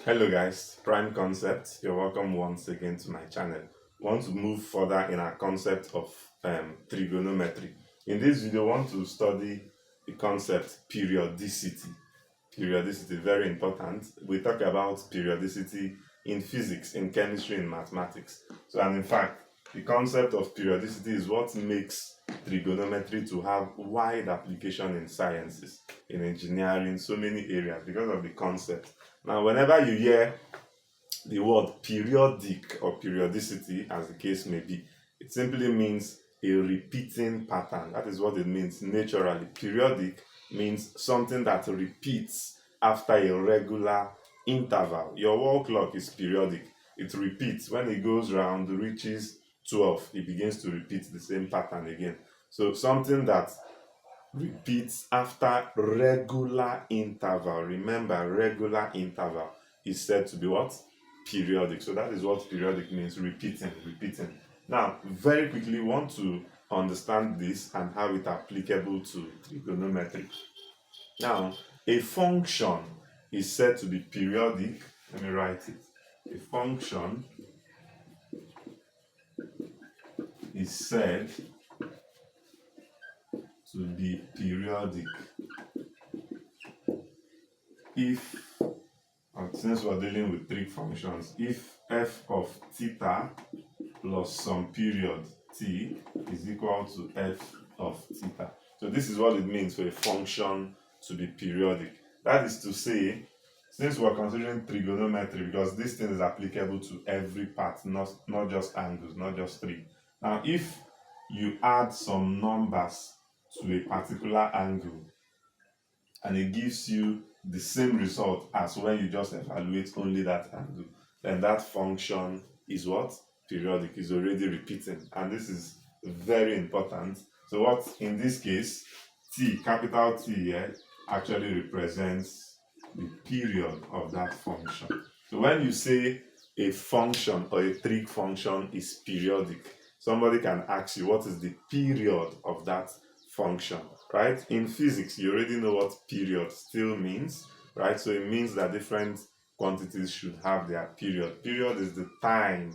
Hello guys, Prime Concept. You're welcome once again to my channel. We want to move further in our concept of trigonometry. In this video, we want to study the concept periodicity. Periodicity, very important. We talk about periodicity in physics, in chemistry, in mathematics. So, and in fact, the concept of periodicity is what makes trigonometry to have wide application in sciences, in engineering, so many areas because of the concept. Now, whenever you hear the word periodic or periodicity, as the case may be, it simply means a repeating pattern. That is what it means naturally. Periodic means something that repeats after a regular interval. Your wall clock is periodic. It repeats. When it goes round, reaches 12, it begins to repeat the same pattern again. So something that repeats after regular interval. Remember, regular interval is said to be what? Periodic. So that is what periodic means, repeating. Now, very quickly, we want to understand this and how it applicable to trigonometry. Now, a function is said to be periodic. Let me write it. A function is said to be periodic if, since we're dealing with trig functions, if f of theta plus some period t is equal to f of theta. So this is what it means for a function to be periodic. That is to say, since we're considering trigonometry, because this thing is applicable to every part, not just angles, not just trig. Now, if you add some numbers to a particular angle and it gives you the same result as when you just evaluate only that angle, then that function is what? Periodic, is already repeating. And this is very important. So what in this case, t, capital T here, actually represents the period of that function. So when you say a function or a trig function is periodic, somebody can ask you what is the period of that function, right? In physics, you already know what period still means, right? So it means that different quantities should have their period. Period is the time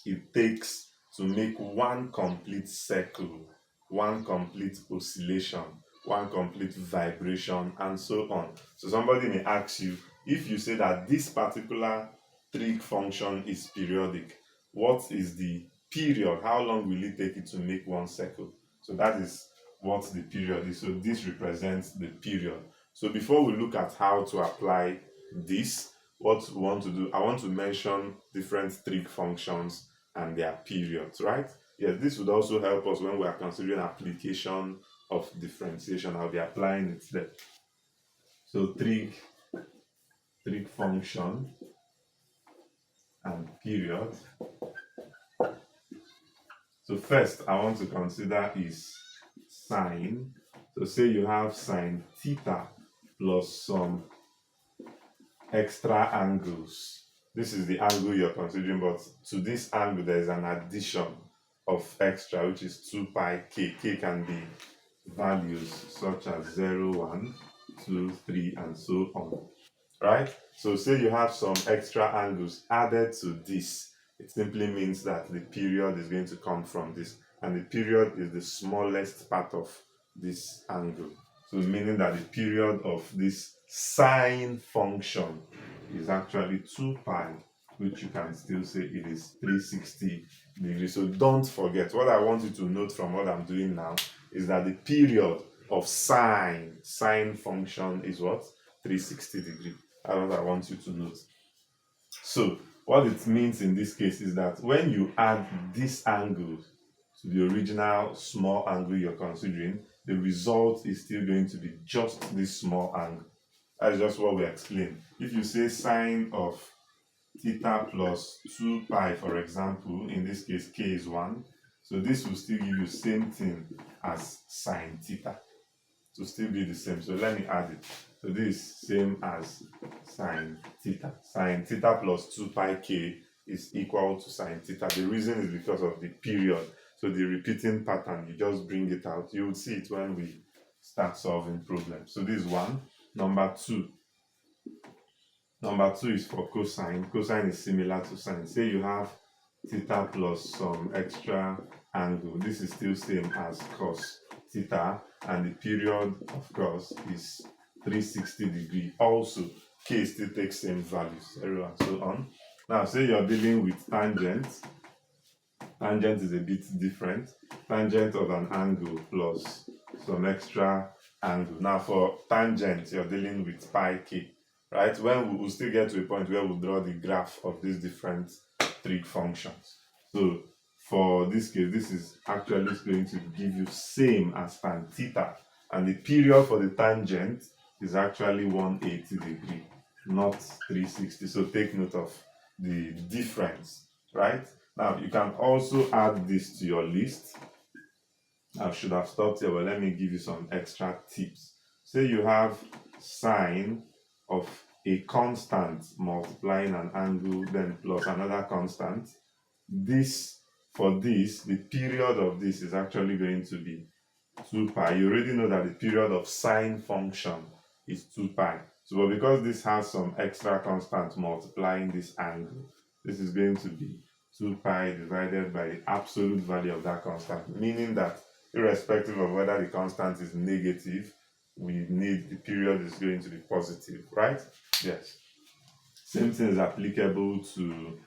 it takes to make one complete circle, one complete oscillation, one complete vibration, and so on. So somebody may ask you, if you say that this particular trig function is periodic, what is the period? How long will it take it to make one circle? So that is what the period is. So this represents the period. So before we look at how to apply this, what we want to do, I want to mention different trig functions and their periods, right? Yes, this would also help us when we are considering application of differentiation. I'll be applying it there. So trig function and period. So first I want to consider is sine. So say you have sine theta plus some extra angles. This is the angle you're considering, but to this angle there is an addition of extra, which is 2 pi k. K can be values such as 0, 1, 2, 3, and so on, right? So say you have some extra angles added to this, it simply means that the period is going to come from this, and the period is the smallest part of this angle. So meaning that the period of this sine function is actually 2 pi, which you can still say it is 360 degrees. So don't forget, what I want you to note from what I'm doing now is that the period of sine function is what? 360 degrees. That's what I want you to note. So what it means in this case is that when you add this angle to the original small angle you're considering, the result is still going to be just this small angle. That's just what we explained. If you say sine of theta plus 2 pi, for example, in this case k is 1, so this will still give you the same thing as sine theta. To still be the same. So let me add it. So this is same as sine theta. Sine theta plus 2 pi k is equal to sine theta. The reason is because of the period. So the repeating pattern, you just bring it out. You will see it when we start solving problems. So this is one. Number two, Number 2 is for cosine. Cosine is similar to sine. Say you have theta plus some extra angle. This is still same as cos theta, and the period of course is 360 degree. Also, k still takes same values, and so on. Now, say you're dealing with tangent. Tangent is a bit different. Tangent of an angle plus some extra angle. Now, for tangent, you're dealing with pi k, right? When we will still get to a point where we'll draw the graph of these different trig functions. So, for this case, this is actually going to give you same as tan theta, and the period for the tangent is actually 180 degree, not 360. So take note of the difference, right? Now, you can also add this to your list. I should have stopped here, but let me give you some extra tips. Say you have sine of a constant multiplying an angle, then plus another constant. For this, the period of this is actually going to be 2 pi. You already know that the period of sine function is 2 pi. So, but because this has some extra constant multiplying this angle, this is going to be 2 pi divided by the absolute value of that constant, meaning that irrespective of whether the constant is negative, the period is going to be positive, right? Yes. Same thing is applicable to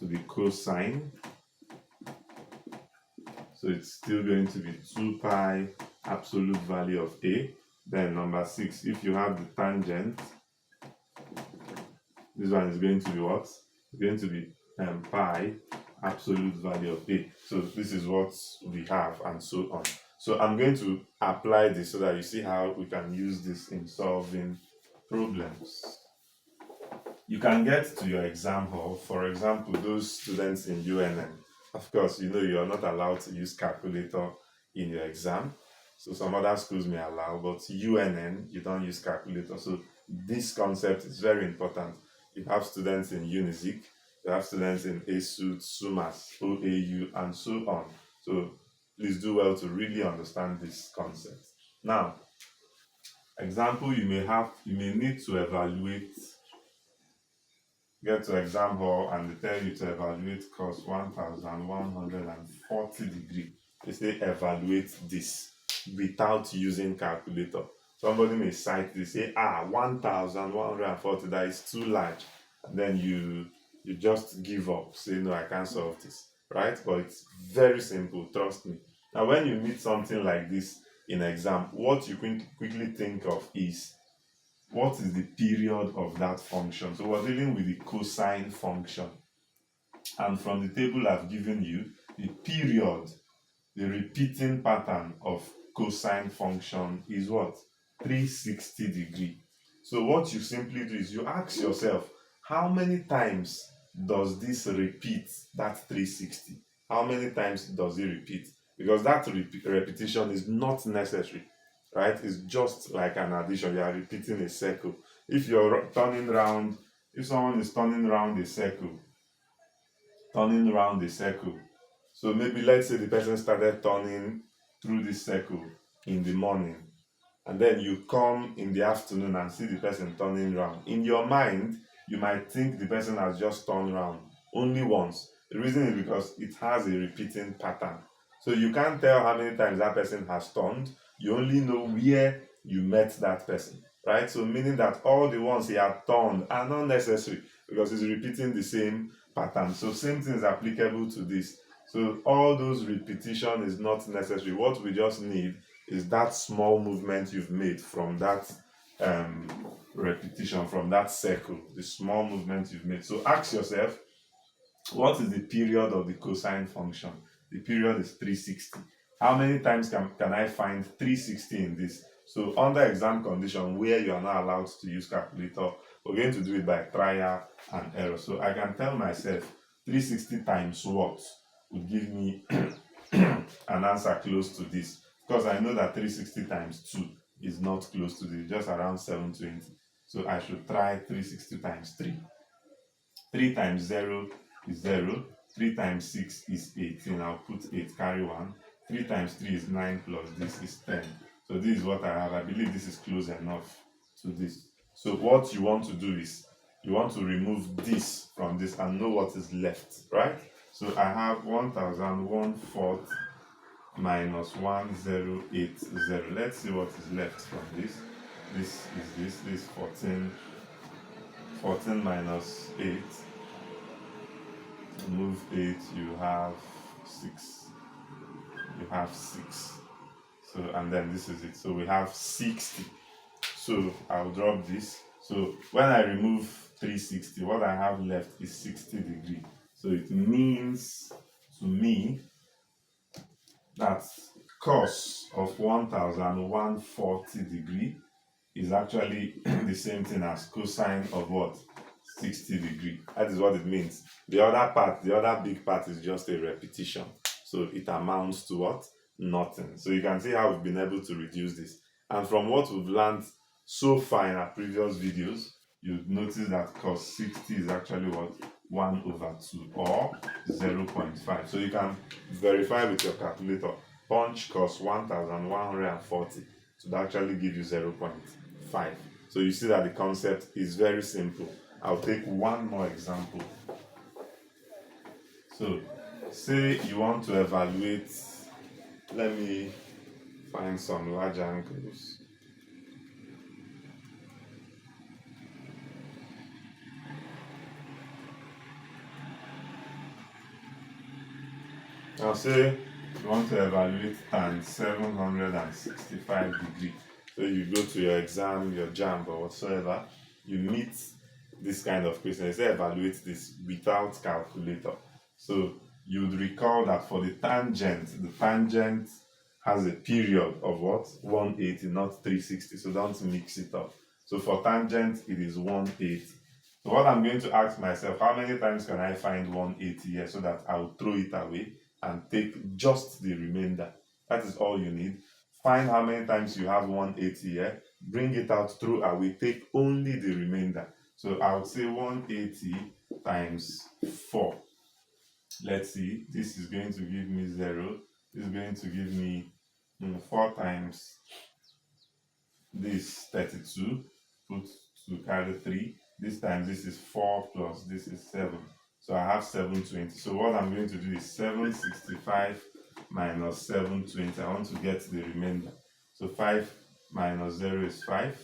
the cosine. So it's still going to be 2 pi absolute value of a. Then number 6, if you have the tangent, this one is going to be what? It's going to be pi absolute value of a. So this is what we have, and so on. So I'm going to apply this so that you see how we can use this in solving problems. You can get to your exam hall. For example, those students in UNN, of course, you know you are not allowed to use calculator in your exam. So some other schools may allow, but UNN, you don't use calculator. So this concept is very important. You have students in UNIZIK, you have students in ASUT, SUMAS, OAU, and so on. So please do well to really understand this concept. Now, example, you may need to evaluate, get to exam hall and they tell you to evaluate cos 1140 degree. They say evaluate this without using calculator. Somebody may cite this, say 1140, that is too large, and then you just give up, say no, I can't solve this, right? But it's very simple, trust me. Now when you meet something like this in exam, what you quickly think of is, what is the period of that function? So we're dealing with the cosine function, and from the table I've given you, the period, the repeating pattern of cosine function is what? 360 degree. So what you simply do is you ask yourself, how many times does this repeat that 360? How many times does it repeat? Because that repetition is not necessary, right? It's just like an addition. You are repeating a circle. If you're turning round, if someone is turning round a circle, so maybe let's say the person started turning through this circle in the morning, and then you come in the afternoon and see the person turning round. In your mind, you might think the person has just turned round only once. The reason is because it has a repeating pattern. So you can't tell how many times that person has turned. You only know where you met that person, right? So meaning that all the ones he had turned are not necessary because he's repeating the same pattern. So same thing is applicable to this. So all those repetition is not necessary. What we just need is that small movement you've made from that repetition, from that circle, the small movement you've made. So ask yourself, what is the period of the cosine function? The period is 360. How many times can I find 360 in this? So under exam condition where you are not allowed to use calculator, we're going to do it by trial and error. So I can tell myself 360 times what would give me an answer close to this. Because I know that 360 times 2 is not close to this, just around 720. So I should try 360 times 3. 3 times 0 is 0. 3 times 6 is 18. I'll put 8, carry 1. 3 times 3 is 9 plus this is 10. So this is what I have. I believe this is close enough to this. So what you want to do is you want to remove this from this and know what is left, right? So I have 1001/4 minus 1080. Let's see what is left from this. This is this 14 minus 8. Remove 8, you have 6. You have 6. So, and then this is it. So we have 60. So I'll drop this. So when I remove 360, what I have left is 60 degrees. So it means to me that cos of 1140 degrees is actually the same thing as cosine of what? 60 degrees. That is what it means. The other part, the other big part is just a repetition. So it amounts to what? Nothing. So you can see how we've been able to reduce this. And from what we've learned so far in our previous videos, you'll notice that cos 60 is actually what? 1/2 or 0.5. So you can verify with your calculator. Punch cos 1140 to actually give you 0.5. So you see that the concept is very simple. I'll take one more example. So say you want to evaluate, let me find some large angles. Now say you want to evaluate tan 765 degrees. So you go to your exam, your JAMB or whatsoever, you meet this kind of question. They say evaluate this without calculator. So you'd recall that for the tangent has a period of what? 180, not 360. So don't mix it up. So for tangent, it is 180. So what I'm going to ask myself, how many times can I find 180 here so that I'll throw it away and take just the remainder? That is all you need. Find how many times you have 180 here, bring it out, throw away, take only the remainder. So I would say 180 times 4. Let's see, this is going to give me 0. This is going to give me 4 times this 32. Put to carry 3. This time this is 4 plus this is 7. So I have 720. So what I'm going to do is 765 minus 720. I want to get the remainder. So 5 minus 0 is 5.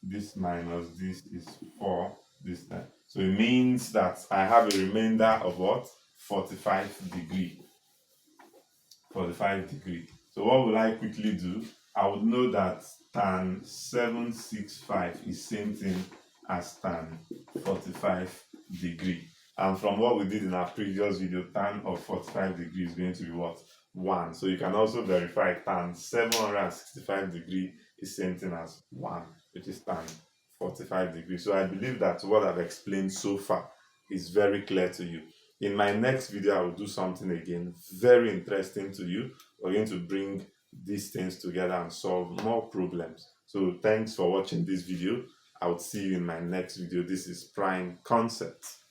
This minus this is 4 this time. So it means that I have a remainder of what? 45 degrees. 45 degrees. So what will I quickly do? I would know that tan 765 is same thing as tan 45 degrees. And from what we did in our previous video, tan of 45 degrees is going to be what? 1. So you can also verify tan 765 degrees is same thing as 1, which is tan 45 degrees. So I believe that what I've explained so far is very clear to you. In my next video, I will do something again very interesting to you. We're going to bring these things together and solve more problems. So thanks for watching this video. I will see you in my next video. This is Prime Concepts.